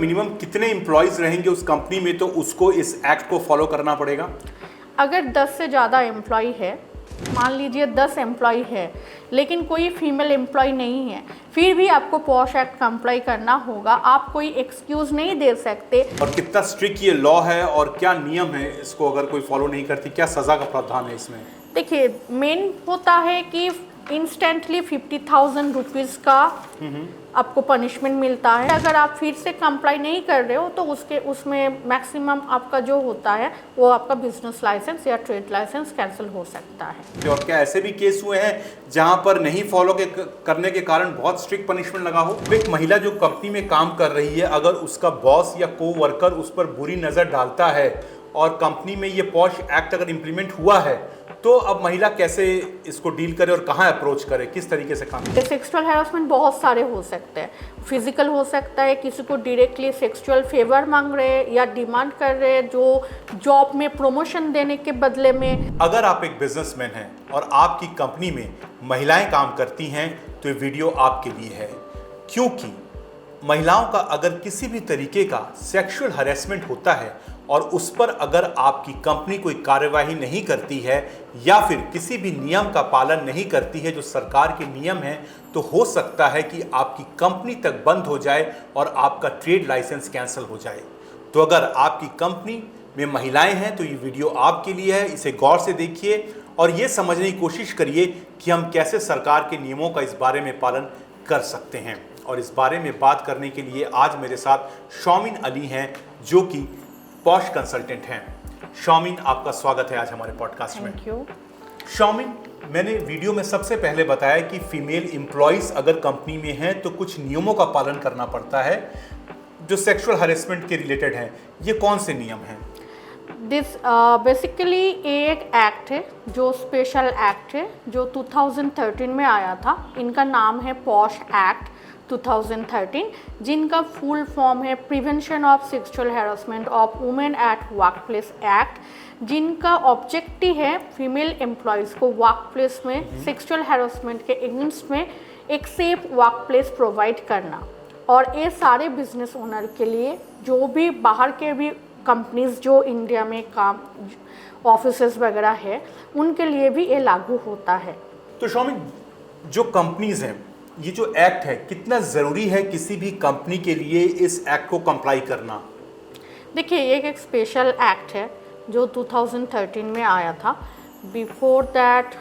Minimum कितने employees रहेंगे उस कंपनी में तो उसको इस एक्ट को फॉलो करना पड़ेगा? अगर 10 से ज़्यादा एम्प्लॉय है, मान लीजिए 10 एम्प्लॉय है लेकिन कोई फीमेल एम्प्लॉय नहीं है, फिर भी आपको पॉश एक्ट कंप्लाई करना होगा। आप कोई एक्सक्यूज़ नहीं दे सकते। और कितना स्ट्रिक्ट ये लॉ है और क्या नियम है, इसको अगर कोई फॉलो नहीं करती क्या सज़ा का प्रावधान है इसमें? देखिए, मेन होता है कि इंस्टेंटली 50,000 रुपीज़ का आपको पनिशमेंट मिलता है। अगर आप फिर से कंप्लाई नहीं कर रहे हो तो उसमें मैक्सिमम आपका जो होता है वो आपका बिजनेस लाइसेंस या ट्रेड लाइसेंस कैंसिल हो सकता है। और क्या ऐसे भी केस हुए हैं जहां पर नहीं फॉलो करने के कारण बहुत स्ट्रिक्ट पनिशमेंट लगा हो? एक महिला जो कंपनी में काम कर रही है, अगर उसका बॉस या को वर्कर उस पर बुरी नज़र डालता है और कंपनी में ये पॉश एक्ट अगर इम्प्लीमेंट हुआ है तो अब महिला कैसे इसको डील करे और कहाँ अप्रोच करे, किस तरीके से काम करे? सेक्सुअल हैरेसमेंट बहुत सारे हो सकते हैं। फिजिकल हो सकता है, किसी को डायरेक्टली सेक्सुअल फेवर मांग रहे हैं या डिमांड कर रहे हैं जो जॉब में प्रमोशन देने के बदले में। अगर आप एक बिजनेसमैन हैं और आपकी कंपनी में महिलाएं काम करती हैं तो ये वीडियो आपके लिए है, क्योंकि महिलाओं का अगर किसी भी तरीके का सेक्सुअल हैरेसमेंट होता है और उस पर अगर आपकी कंपनी कोई कार्यवाही नहीं करती है या फिर किसी भी नियम का पालन नहीं करती है जो सरकार के नियम हैं, तो हो सकता है कि आपकी कंपनी तक बंद हो जाए और आपका ट्रेड लाइसेंस कैंसिल हो जाए। तो अगर आपकी कंपनी में महिलाएं हैं तो ये वीडियो आपके लिए है, इसे गौर से देखिए और ये समझने की कोशिश करिए कि हम कैसे सरकार के नियमों का इस बारे में पालन कर सकते हैं। और इस बारे में बात करने के लिए आज मेरे साथ शौमिन अली हैं जो कि पॉश कंसल्टेंट हैं। शौमिन, आपका स्वागत है आज हमारे पॉडकास्ट में। Thank you. शौमिन, मैंने वीडियो में सबसे पहले बताया कि फीमेल एम्प्लॉयज़ अगर कंपनी में हैं तो कुछ नियमों का पालन करना पड़ता है जो सेक्सुअल हैरेसमेंट के रिलेटेड हैं। ये कौन से नियम हैं? दिस बेसिकली एक एक्ट है जो स्पेशल एक्ट है जो 2013 में आया था। इनका नाम है पॉश एक्ट 2013, जिनका फुल फॉर्म है prevention of sexual harassment of women at workplace act, जिनका ऑब्जेक्टिव है फीमेल एम्प्लॉयज़ को वर्कप्लेस में सेक्सुअल हैरेसमेंट के अगेंस्ट में एक सेफ वर्कप्लेस प्रोवाइड करना। और ये सारे बिजनेस ओनर के लिए, जो भी बाहर के भी कंपनीज जो इंडिया में काम ऑफिसेज वगैरह है, उनके लिए भी ये लागू होता है। तो शौमिन, जो कंपनीज हैं, ये जो एक्ट है कितना ज़रूरी है किसी भी कंपनी के लिए इस एक्ट को कंप्लाई करना? देखिए, एक स्पेशल एक्ट है जो 2013 में आया था। बिफोर दैट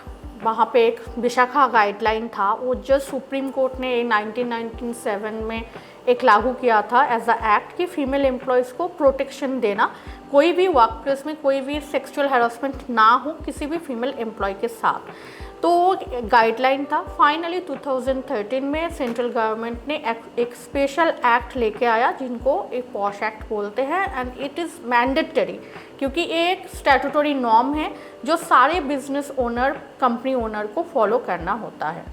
वहाँ पे एक विशाखा गाइडलाइन था, वो जस्ट सुप्रीम कोर्ट ने 1997 में एक लागू किया था एज अ एक्ट कि फीमेल एम्प्लॉयज़ को प्रोटेक्शन देना, कोई भी वर्क प्लेस में कोई भी सेक्सुअल हैरेसमेंट ना हो किसी भी फीमेल एम्प्लॉय के साथ। तो गाइडलाइन था। फाइनली 2013 में सेंट्रल गवर्नमेंट ने एक स्पेशल एक्ट लेके आया जिनको एक पॉश एक्ट बोलते हैं, एंड इट इज़ मैंडेटरी क्योंकि एक स्टैट्यूटरी नॉर्म है जो सारे बिजनेस ओनर, कंपनी ओनर को फॉलो करना होता है।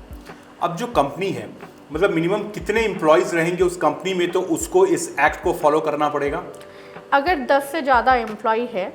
अब जो कंपनी है, मतलब मिनिमम कितने एम्प्लॉयज़ रहेंगे उस कंपनी में तो उसको इस एक्ट को फॉलो करना पड़ेगा? अगर 10 से ज़्यादा एम्प्लॉय है,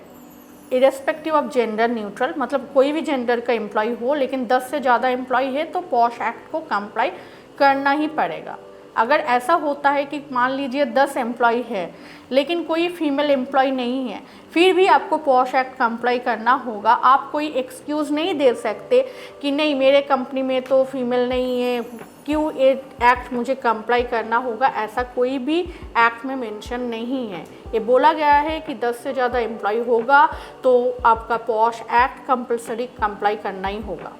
इरेस्पेक्टिव ऑफ जेंडर न्यूट्रल, मतलब कोई भी जेंडर का एम्प्लॉय हो, लेकिन 10 से ज़्यादा एम्प्लॉय है तो पॉश एक्ट को कंप्लाई करना ही पड़ेगा। अगर ऐसा होता है कि मान लीजिए 10 एम्प्लॉय है लेकिन कोई फीमेल एम्प्लॉय नहीं है, फिर भी आपको पॉश एक्ट कंप्लाई करना होगा। आप कोई एक्सक्यूज़ नहीं दे सकते कि नहीं मेरे कंपनी में तो फीमेल नहीं है, क्यों ये एक्ट मुझे कंप्लाई करना होगा। ऐसा कोई भी एक्ट में मेंशन नहीं है। ये बोला गया है कि 10 से ज़्यादा एम्प्लॉय होगा तो आपका पॉश एक्ट कंपलसरी कंप्लाई करना ही होगा।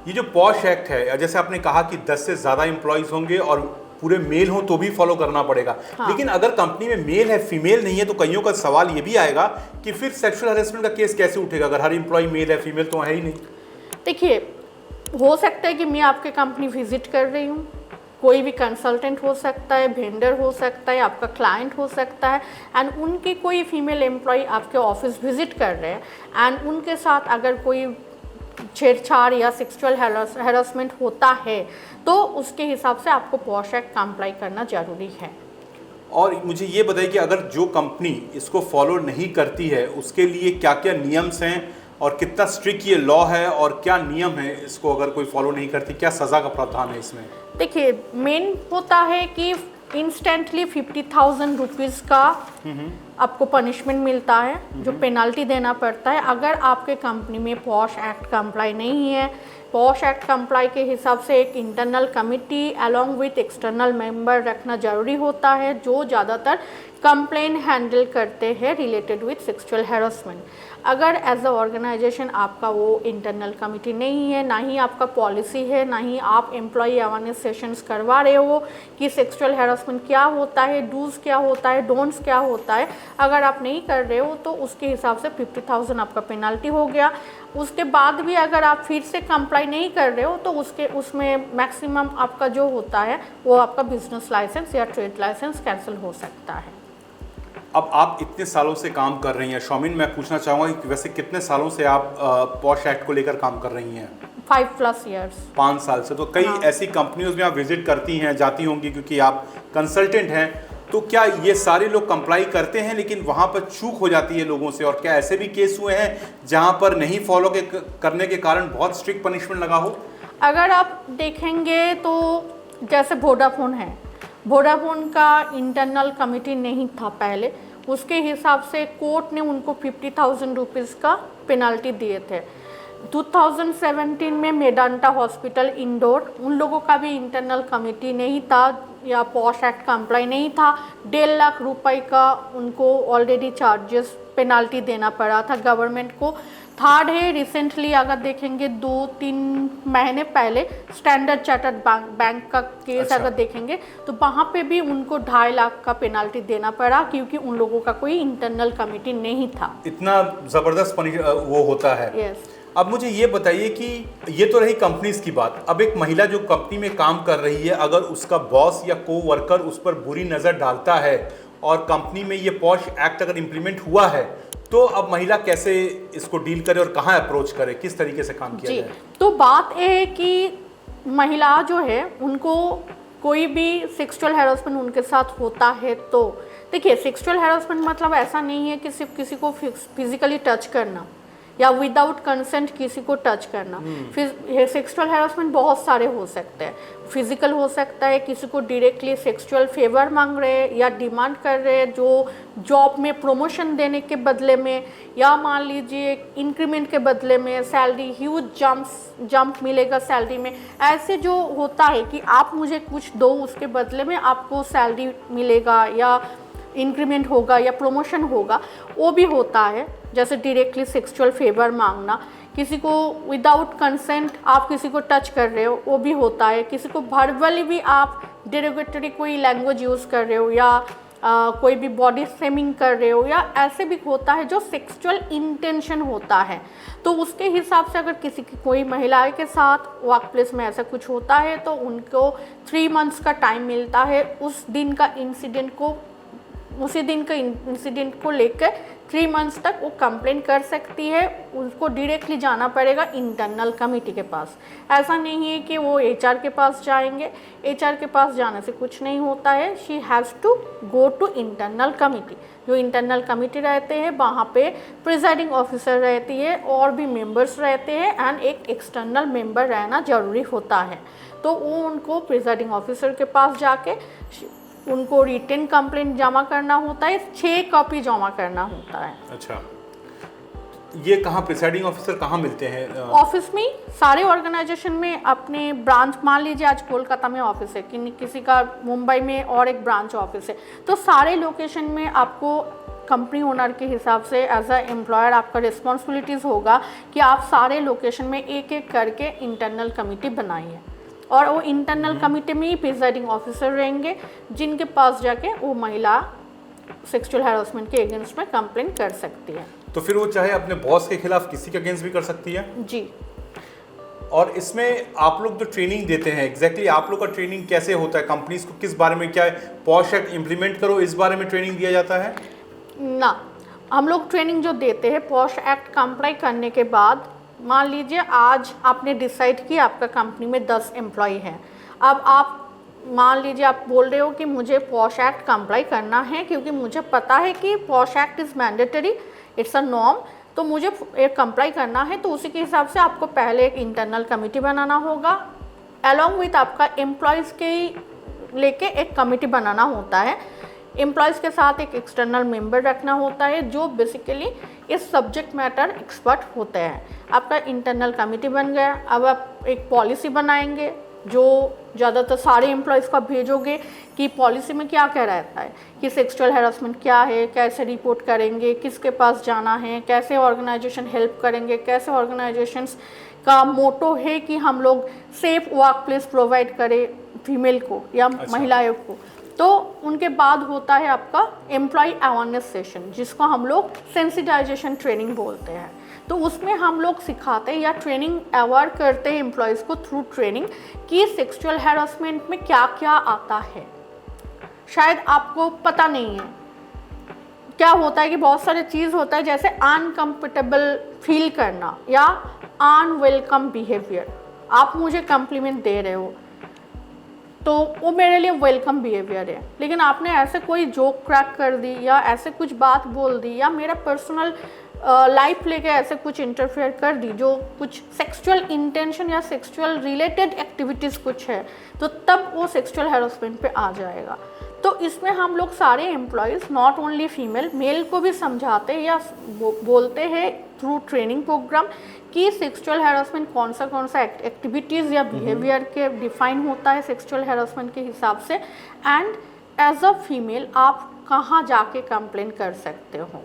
ये जो पॉश एक्ट है, जैसे आपने कहा कि 10 से ज़्यादा एम्प्लॉयज़ होंगे और पूरे मेल हो तो भी फॉलो करना पड़ेगा। हाँ। लेकिन अगर कंपनी में मेल है, फीमेल नहीं है, तो कईयों का सवाल ये भी आएगा कि फिर सेक्सुअल हैरेसमेंट का केस कैसे उठेगा अगर हर एम्प्लॉय मेल है, फीमेल तो है ही नहीं। देखिए, हो सकता है कि मैं आपके कंपनी विजिट कर रही हूँ, कोई भी कंसल्टेंट हो सकता है, वेंडर हो सकता है, आपका क्लाइंट हो सकता है, एंड उनके कोई फीमेल एम्प्लॉय आपके ऑफिस विजिट कर रहे हैं एंड उनके साथ अगर कोई छेड़छाड़ या सेक्सुअल हैरेसमेंट होता है तो उसके हिसाब से आपको पॉश एक्ट कंप्लाई करना ज़रूरी है। और मुझे ये बताइए कि अगर जो कंपनी इसको फॉलो नहीं करती है उसके लिए क्या क्या नियम्स हैं और कितना स्ट्रिक्ट ये लॉ है और क्या नियम है, इसको अगर कोई फॉलो नहीं करती क्या सज़ा का प्रावधान है इसमें? देखिए, मेन होता है कि इंस्टेंटली 50,000 रुपीज़ का आपको पनिशमेंट मिलता है, जो पेनल्टी देना पड़ता है अगर आपके कंपनी में पॉश एक्ट कंप्लाई नहीं है। पॉश एक्ट कंप्लाई के हिसाब से एक internal committee along with external member रखना ज़रूरी होता है, जो ज़्यादातर कंप्लेन हैंडल करते हैं रिलेटेड विथ सेक्सुअल हैरेसमेंट। अगर एज अ ऑर्गेनाइजेशन आपका वो इंटरनल कमिटी नहीं है, ना ही आपका पॉलिसी है, ना ही आप एम्प्लॉय अवेयरनेस सेशंस करवा रहे हो कि सेक्सुअल हैरेसमेंट क्या होता है, डूज क्या होता है, डोंट्स क्या होता है, अगर आप नहीं कर रहे हो तो उसके हिसाब से 50,000 आपका पेनल्टी हो गया। उसके बाद भी अगर आप फिर से कंप्लाई नहीं कर रहे हो तो उसमें मैक्सिमम आपका जो होता है वो आपका बिजनेस लाइसेंस या ट्रेड लाइसेंस कैंसिल हो सकता है। अब आप इतने सालों से काम कर रही हैं शौमिन, मैं पूछना चाहूँगा कि वैसे कितने सालों से आप पॉश एक्ट को लेकर काम कर रही हैं? 5+ ईयर्स। 5 साल से। तो कई हाँ। ऐसी कंपनियों में आप विजिट करती हैं, जाती होंगी, क्योंकि आप कंसल्टेंट हैं, तो क्या ये सारे लोग कंप्लाई करते हैं लेकिन वहाँ पर चूक हो जाती है लोगों से? और क्या ऐसे भी केस हुए हैं जहाँ पर नहीं फॉलो करने के कारण बहुत स्ट्रिक्ट पनिशमेंट लगा हो? अगर आप देखेंगे तो जैसे वोडाफोन है, वोडाफोन का इंटरनल कमिटी नहीं था पहले, उसके हिसाब से कोर्ट ने उनको 50,000 रुपीज़ का पेनल्टी दिए थे। 2017 में मेदांता हॉस्पिटल इंदौर, उन लोगों का भी इंटरनल कमिटी नहीं था या पॉश एक्ट कंप्लाई नहीं था, 1.5 लाख रुपए का उनको ऑलरेडी चार्जेस पेनल्टी देना पड़ा था गवर्नमेंट को। थर्ड है, रिसेंटली अगर देखेंगे 2-3 महीने पहले स्टैंडर्ड चार्टर्ड बैंक का केस। अच्छा। अगर देखेंगे तो वहाँ पे भी उनको 2.5 लाख का पेनल्टी देना पड़ा क्योंकि उन लोगों का कोई इंटरनल कमिटी नहीं था। इतना ज़बरदस्त वो होता है। यस। अब मुझे ये बताइए कि ये तो रही कंपनीज की बात। अब एक महिला जो कंपनी में काम कर रही है, अगर उसका बॉस या को वर्कर उस पर बुरी नज़र डालता है और कंपनी में ये पॉश एक्ट अगर इम्प्लीमेंट हुआ है, तो अब महिला कैसे इसको डील करे और कहाँ अप्रोच करे, किस तरीके से काम किया जाए? तो बात यह है कि महिला जो है उनको कोई भी सेक्सुअल हैरेसमेंट उनके साथ होता है तो देखिए, सेक्सुअल हैरेसमेंट मतलब ऐसा नहीं है कि सिर्फ किसी को फिजिकली टच करना या विदाउट कंसेंट किसी को टच करना। फिर सेक्सुअल हैरेसमेंट बहुत सारे हो सकते हैं। फिजिकल हो सकता है, किसी को डायरेक्टली सेक्सुअल फेवर मांग रहे हैं या डिमांड कर रहे हैं जो जॉब में प्रमोशन देने के बदले में, या मान लीजिए इंक्रीमेंट के बदले में सैलरी ह्यूज जंप मिलेगा सैलरी में। ऐसे जो होता है कि आप मुझे कुछ दो, उसके बदले में आपको सैलरी मिलेगा या इंक्रीमेंट होगा या प्रमोशन होगा, वो भी होता है। जैसे डायरेक्टली सेक्सुअल फेवर मांगना, किसी को विदाउट कंसेंट आप किसी को टच कर रहे हो, वो भी होता है। किसी को वर्बली भी आप डेरोगेटरी कोई लैंग्वेज यूज़ कर रहे हो या कोई भी बॉडी शेमिंग कर रहे हो, या ऐसे भी होता है जो सेक्सुअल इंटेंशन होता है। तो उसके हिसाब से अगर किसी की कोई महिला के साथ वर्क प्लेस में ऐसा कुछ होता है तो उनको 3 मंथ्स का टाइम मिलता है। उसी दिन का इंसिडेंट को लेकर 3 मंथ्स तक वो कंप्लेंट कर सकती है। उसको डायरेक्टली जाना पड़ेगा इंटरनल कमिटी के पास। ऐसा नहीं है कि वो एचआर के पास जाएंगे। एचआर के पास जाने से कुछ नहीं होता है। She has to go to internal committee. जो इंटरनल कमिटी रहते हैं वहाँ पे प्रिजाइडिंग ऑफिसर रहती है और भी मेंबर्स रहते हैं, एंड एक एक्सटर्नल मेंबर रहना ज़रूरी होता है। तो वो उनको प्रिजाइडिंग ऑफिसर के पास जाके उनको रिटन कंप्लेंट जमा करना होता है, 6 कॉपी जमा करना होता है। अच्छा, ये कहाँ प्रिसाइडिंग ऑफिसर कहाँ मिलते हैं? ऑफिस में, सारे ऑर्गेनाइजेशन में अपने ब्रांच, मान लीजिए आज कोलकाता में ऑफिस है, किसी का मुंबई में और एक ब्रांच ऑफिस है, तो सारे लोकेशन में आपको कंपनी ओनर के हिसाब से एज अ एम्प्लॉयर आपका रिस्पॉन्सिबिलिटीज़ होगा कि आप सारे लोकेशन में एक एक करके इंटरनल कमिटी बनाइए, और वो इंटरनल कमिटी में ही प्रिजाइडिंग ऑफिसर रहेंगे जिनके पास जाके वो महिला सेक्सुअल हैरेसमेंट के अगेंस्ट में कंप्लेंट कर सकती है। तो फिर वो चाहे अपने बॉस के खिलाफ किसी के अगेंस्ट भी कर सकती है? जी। और इसमें आप लोग जो ट्रेनिंग देते हैं, एग्जैक्टली आप लोग का ट्रेनिंग कैसे होता है? कंपनीज को किस बारे में, क्या पॉश एक्ट इम्प्लीमेंट करो इस बारे में ट्रेनिंग दिया जाता है? ना, हम लोग ट्रेनिंग जो देते हैं पॉश एक्ट कंप्लाई करने के बाद, मान लीजिए आज आपने डिसाइड किया आपका कंपनी में 10 एम्प्लॉय हैं। अब आप मान लीजिए आप बोल रहे हो कि मुझे पॉश एक्ट कंप्लाई करना है क्योंकि मुझे पता है कि posh act is mandatory, it's a norm, तो मुझे एक कंप्लाई करना है। तो उसी के हिसाब से आपको पहले एक इंटरनल कमिटी बनाना होगा अलॉन्ग विथ आपका एम्प्लॉयज़ के लेके एक कमिटी बनाना होता है। एम्प्लॉयज़ के साथ एक एक्सटर्नल मेंबर रखना होता है जो बेसिकली इस सब्जेक्ट मैटर एक्सपर्ट होते हैं। आपका इंटरनल कमिटी बन गया। अब आप एक पॉलिसी बनाएंगे जो ज़्यादातर सारे एम्प्लॉयज़ का भेजोगे कि पॉलिसी में क्या क्या रहता है कि सेक्सुअल हैरेसमेंट क्या है, कैसे रिपोर्ट करेंगे, किसके पास जाना है, कैसे ऑर्गेनाइजेशन हेल्प करेंगे, कैसे ऑर्गेनाइजेशंस का मोटो है कि हम लोग सेफ वर्क प्लेस प्रोवाइड करें फीमेल को या महिलाओं को। तो उनके बाद होता है आपका एम्प्लॉय अवेयरनेस सेशन, जिसको हम लोग सेंसिटाइजेशन ट्रेनिंग बोलते हैं। तो उसमें हम लोग सिखाते हैं या ट्रेनिंग अवेयर करते हैं एम्प्लॉयज़ को थ्रू ट्रेनिंग कि सेक्सुअल हैरेसमेंट में क्या क्या आता है। शायद आपको पता नहीं है क्या होता है कि बहुत सारे चीज़ होता है जैसे अनकम्फर्टेबल फील करना या अनवेलकम बिहेवियर। आप मुझे कम्प्लीमेंट दे रहे हो तो वो मेरे लिए वेलकम बिहेवियर है, लेकिन आपने ऐसे कोई जोक क्रैक कर दी या ऐसे कुछ बात बोल दी या मेरा पर्सनल लाइफ लेके ऐसे कुछ इंटरफेयर कर दी जो कुछ सेक्सुअल इंटेंशन या सेक्सुअल रिलेटेड एक्टिविटीज़ कुछ है, तो तब वो सेक्सुअल हैरेसमेंट पे आ जाएगा। तो इसमें हम लोग सारे employees not only female, male को भी समझाते हैं या बोलते हैं थ्रू ट्रेनिंग प्रोग्राम कि सेक्सुअल हैरेसमेंट कौन सा एक्टिविटीज़ या बिहेवियर के डिफाइन होता है सेक्सुअल हैरेसमेंट के हिसाब से, एंड एज अ फीमेल आप कहाँ जाके कंप्लेन कर सकते हो।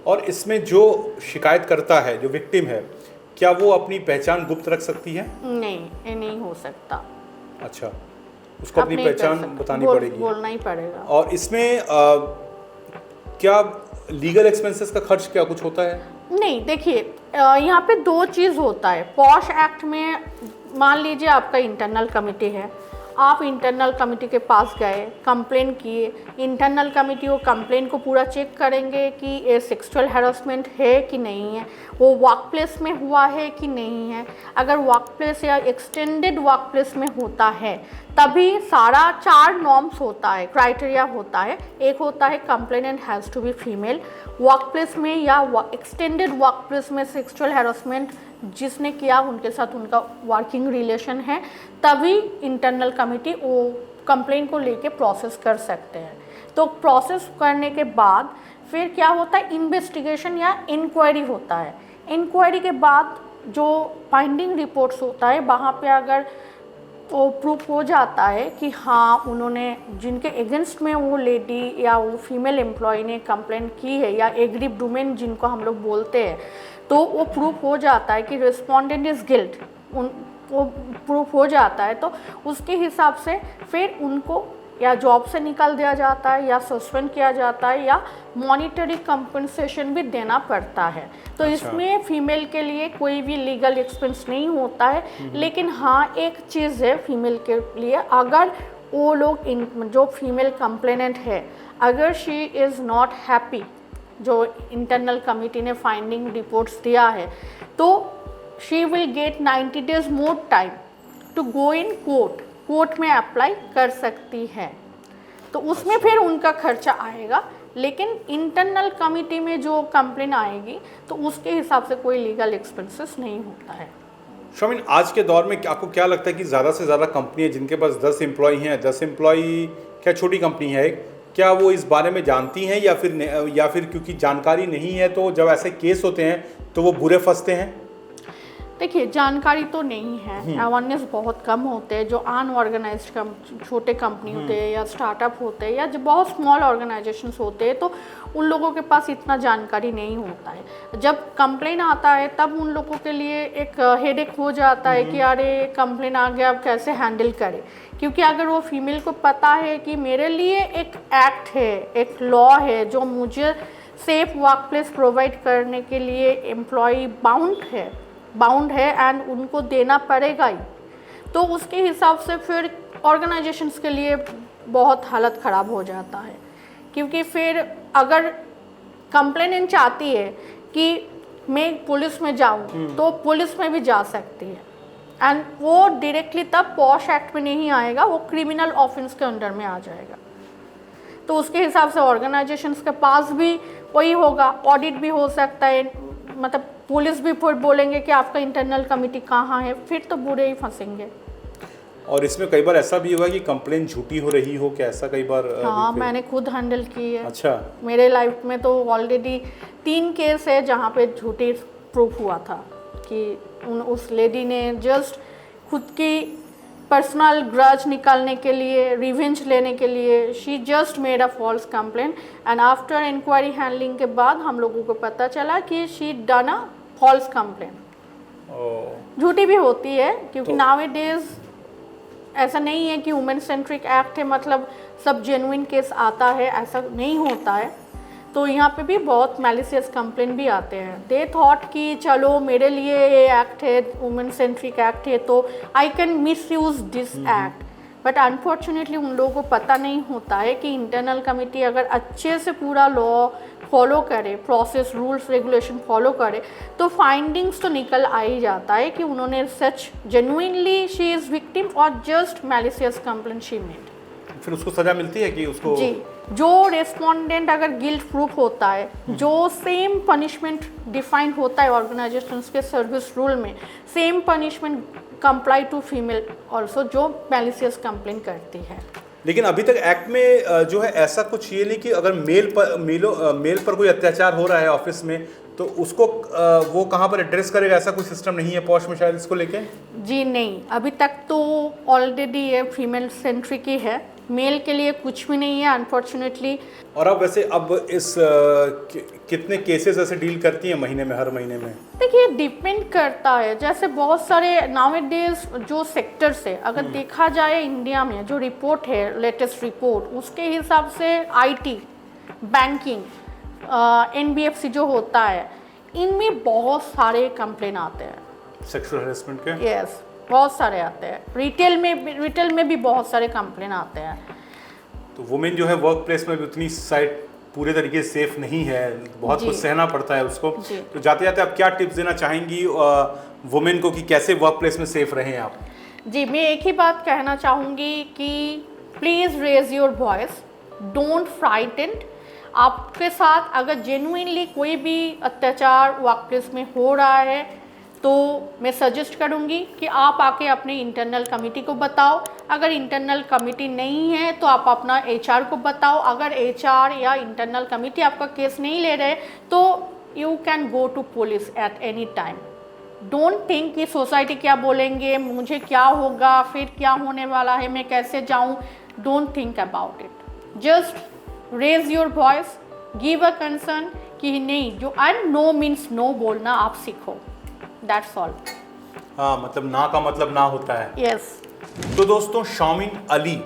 और इसमें जो शिकायत करता है, जो विक्टिम है, क्या वो अपनी पहचान गुप्त रख सकती है? नहीं, ये नहीं हो सकता। अच्छा, उसको अपनी पहचान बतानी पड़ेगी, बोलना ही पड़ेगा। और इसमें क्या लीगल एक्सपेंसेस का खर्च क्या कुछ होता है? नहीं, देखिए यहाँ पे दो चीज़ होता है। पॉश एक्ट में मान लीजिए आपका इंटरनल कमिटी है, आप इंटरनल कमिटी के पास गए, कंप्लेन किए, इंटरनल कमिटी वो कंप्लेन को पूरा चेक करेंगे कि ये सेक्सुअल हैरेसमेंट है कि नहीं है, वो वर्क प्लेस में हुआ है कि नहीं है। अगर वर्क प्लेस या एक्सटेंडेड वर्क प्लेस में होता है तभी सारा 4 नॉर्म्स होता है, क्राइटेरिया होता है। एक होता है complainant has to be female, work place में या एक्सटेंडेड वर्क प्लेस में सेक्सुअल हैरेसमेंट जिसने किया उनके साथ उनका वर्किंग रिलेशन है, तभी इंटरनल कमिटी वो कंप्लेन को लेके प्रोसेस कर सकते हैं। तो प्रोसेस करने के बाद फिर क्या होता है, इन्वेस्टिगेशन या इंक्वायरी होता है। इंक्वायरी के बाद जो फाइंडिंग रिपोर्ट्स होता है वहाँ पे अगर वो प्रूफ हो जाता है कि हाँ उन्होंने जिनके अगेंस्ट में वो लेडी या वो फीमेल एम्प्लॉय ने कंप्लेंट की है या एग्रीव डोमेन जिनको हम लोग बोलते हैं, तो वो प्रूफ हो जाता है कि रिस्पोंडेंट इज़ गिल्ट, वो प्रूफ हो जाता है, तो उसके हिसाब से फिर उनको या जॉब से निकाल दिया जाता है या सस्पेंड किया जाता है या मॉनिटरी कंपनसेशन भी देना पड़ता है। तो इसमें फीमेल के लिए कोई भी लीगल एक्सपेंस नहीं होता है। लेकिन हाँ एक चीज़ है फीमेल के लिए, अगर वो लोग जो फीमेल कंप्लेनेंट है अगर शी इज़ नॉट हैप्पी, जो इंटरनल कमिटी ने फाइंडिंग रिपोर्ट्स दिया है, तो she will get 90 days more time to go in court में अप्लाई कर सकती है। तो उसमें फिर उनका खर्चा आएगा, लेकिन इंटरनल कमिटी में जो कंप्लेन आएगी तो उसके हिसाब से कोई लीगल एक्सपेंसेस नहीं होता है। शौमिन, आज के दौर में आपको क्या लगता है कि ज़्यादा से ज़्यादा कंपनी है जिनके पास 10 एम्प्लॉय हैं, 10 एम्प्लॉय क्या छोटी कंपनी है, क्या वो इस बारे में जानती हैं या फिर क्योंकि जानकारी नहीं है तो जब ऐसे केस होते हैं तो वो बुरे फंसते हैं? देखिए जानकारी तो नहीं है, अवेयरनेस बहुत कम होते हैं। जो अनऑर्गेनाइज्ड छोटे कंपनी होते हैं या स्टार्टअप होते हैं या जो बहुत स्मॉल ऑर्गेनाइजेशंस होते हैं तो उन लोगों के पास इतना जानकारी नहीं होता है। जब कंप्लेन आता है तब उन लोगों के लिए एक हेडेक हो जाता है कि अरे कंप्लेन आ गया, अब कैसे हैंडल करें। क्योंकि अगर वो फीमेल को पता है कि मेरे लिए एक एक्ट है, एक लॉ है जो मुझे सेफ वर्क प्लेस प्रोवाइड करने के लिए एम्प्लॉय बाउंड है एंड उनको देना पड़ेगा ही, तो उसके हिसाब से फिर ऑर्गेनाइजेशंस के लिए बहुत हालत ख़राब हो जाता है। क्योंकि फिर अगर कंप्लेनेंट चाहती है कि मैं पुलिस में जाऊं तो पुलिस में भी जा सकती है, एंड वो डायरेक्टली तब पॉश एक्ट में नहीं आएगा, वो क्रिमिनल ऑफेंस के अंडर में आ जाएगा। तो उसके हिसाब से ऑर्गेनाइजेशंस के पास भी वही होगा, ऑडिट भी हो सकता है, मतलब पुलिस भी फिर बोलेंगे कि आपका इंटरनल कमिटी कहाँ है, फिर तो बुरे ही फंसेंगे। और इसमें कई बार ऐसा भी हुआ कि कंप्लेन झूठी हो रही हो, क्या ऐसा कई बार हाँ, मैंने खुद हैंडल की है। अच्छा। मेरे लाइफ में तो ऑलरेडी 3 केस है जहाँ पे झूठी प्रूफ हुआ था कि उस लेडी ने जस्ट खुद की पर्सनल ग्रज निकालने के लिए, रिवेंज लेने के लिए, she just made a false complain and after inquiry handling के बाद हम लोगों को पता चला कि she done a false complain. झूठी भी होती है क्योंकि नाउ-ए-डेज ऐसा नहीं है कि वुमेन सेंट्रिक एक्ट है मतलब सब जेन्युइन केस आता है, ऐसा नहीं होता है। तो यहाँ पे भी बहुत मैलिशियस कंप्लेन भी आते हैं। दे थॉट कि चलो मेरे लिए ये एक्ट है, वुमेन सेंट्रिक एक्ट है, तो I can miss use this act. But unfortunately उन लोगों को पता नहीं होता है कि इंटरनल कमिटी अगर अच्छे से पूरा लॉ फॉलो करे, प्रोसेस रूल्स रेगुलेशन फॉलो करे, तो फाइंडिंग्स तो निकल आ ही जाता है कि उन्होंने सच जेन्युइनली शी इज़ विक्टिम और just malicious complain she made. फिर उसको सजा मिलती है कि उसको जी, जो रेस्पोंडेंट अगर गिल्ट प्रूफ होता है, जो सेम पनिशमेंट डिफाइंड होता है ऑर्गेनाइजेशंस के सर्विस रूल में, same punishment comply to female also जो मैलिशियस कंप्लेन करती है। लेकिन अभी तक एक्ट में जो है ऐसा कुछ ये नहीं कि अगर मेल पर कोई अत्याचार हो रहा है ऑफिस में तो उसको वो कहाँ पर एड्रेस करेगा, ऐसा कोई सिस्टम नहीं है पॉश में शायद इसको लेके? जी नहीं, अभी तक तो ऑलरेडी ये फीमेल सेंट्रिक ही है, मेल के लिए कुछ भी नहीं है अनफॉर्चुनेटली। और अब वैसे अब इस कितने केसेस ऐसे डील करती हैं महीने में, हर महीने में? देखिए डिपेंड करता है, जैसे बहुत सारे नाउ-ए-डेज जो सेक्टर से अगर देखा जाए इंडिया में जो रिपोर्ट है लेटेस्ट रिपोर्ट, उसके हिसाब से आईटी, बैंकिंग, एनबीएफसी जो होता है, इनमें बहुत सारे कंप्लेन आते हैं सेक्सुअल हैरेसमेंट के। यस, बहुत सारे आते हैं। रिटेल में भी बहुत सारे कंप्लेन आते हैं। तो वुमेन जो है वर्क प्लेस में भी उतनी साइड पूरे तरीके से सेफ नहीं है, बहुत कुछ सहना पड़ता है उसको। तो जाते जाते आप क्या टिप्स देना चाहेंगी वुमेन को कि कैसे वर्क प्लेस में सेफ रहें आप? जी, मैं एक ही बात कहना चाहूँगी कि please raise your voice, don't frightened. आपके साथ अगर जेन्युइनली कोई भी अत्याचार वर्क प्लेस में हो रहा है तो मैं सजेस्ट करूंगी कि आप आके अपने इंटरनल कमिटी को बताओ। अगर इंटरनल कमिटी नहीं है तो आप अपना एचआर को बताओ। अगर एचआर या इंटरनल कमिटी आपका केस नहीं ले रहे तो you can go to police at any time. Don't think कि सोसाइटी क्या बोलेंगे, मुझे क्या होगा, फिर क्या होने वाला है, मैं कैसे जाऊं। Don't think about it, just raise your voice, give a concern कि नहीं, जो एंड नो मीन्स नो बोलना आप सीखो। That's all. हाँ, मतलब ना का मतलब ना होता है। Yes. तो दोस्तों, शौमिन अली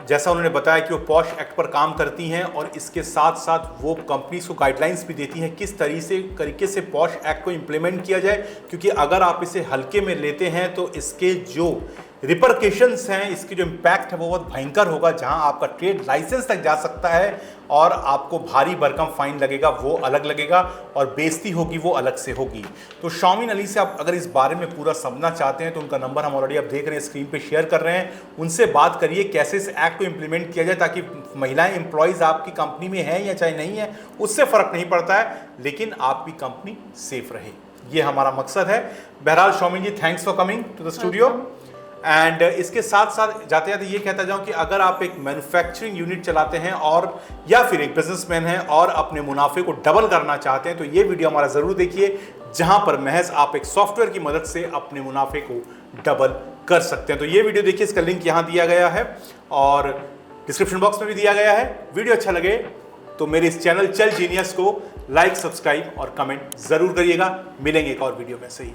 जैसा उन्होंने बताया कि वो पॉश एक्ट पर काम करती हैं और इसके साथ साथ वो कंपनीज को गाइडलाइंस भी देती हैं किस तरीके से पॉश एक्ट को इम्प्लीमेंट किया जाए, क्योंकि अगर आप इसे हल्के में लेते हैं तो इसके जो रिपरकेशंस हैं, इसकी जो इम्पैक्ट है वो बहुत भयंकर होगा, जहां आपका ट्रेड लाइसेंस तक जा सकता है और आपको भारी भरकम फाइन लगेगा, वो अलग लगेगा, और बेइज्जती होगी वो अलग से होगी। तो शौमिन अली से आप अगर इस बारे में पूरा समझना चाहते हैं तो उनका नंबर हम ऑलरेडी आप देख रहे हैं, स्क्रीन पे शेयर कर रहे हैं। उनसे बात करिए कैसे इस एक्ट को इम्प्लीमेंट किया जाए, ताकि महिलाएं एम्प्लॉयज़ आपकी कंपनी में हैं या चाहे नहीं है उससे फ़र्क नहीं पड़ता है, लेकिन आपकी कंपनी सेफ रहे, ये हमारा मकसद है। बहरहाल Shaumin ji, thanks for coming to the studio. And इसके साथ साथ जाते जाते ये कहता जाऊं कि अगर आप एक मैन्युफैक्चरिंग यूनिट चलाते हैं और या फिर एक बिजनेसमैन हैं और अपने मुनाफे को डबल करना चाहते हैं तो ये वीडियो हमारा ज़रूर देखिए, जहां पर महज आप एक सॉफ्टवेयर की मदद से अपने मुनाफे को डबल कर सकते हैं। तो ये वीडियो देखिए, इसका लिंक यहाँ दिया गया है और डिस्क्रिप्शन बॉक्स में भी दिया गया है। वीडियो अच्छा लगे तो मेरे इस चैनल चल जीनियस को लाइक, सब्सक्राइब और कमेंट ज़रूर करिएगा। मिलेंगे एक और वीडियो में से ही।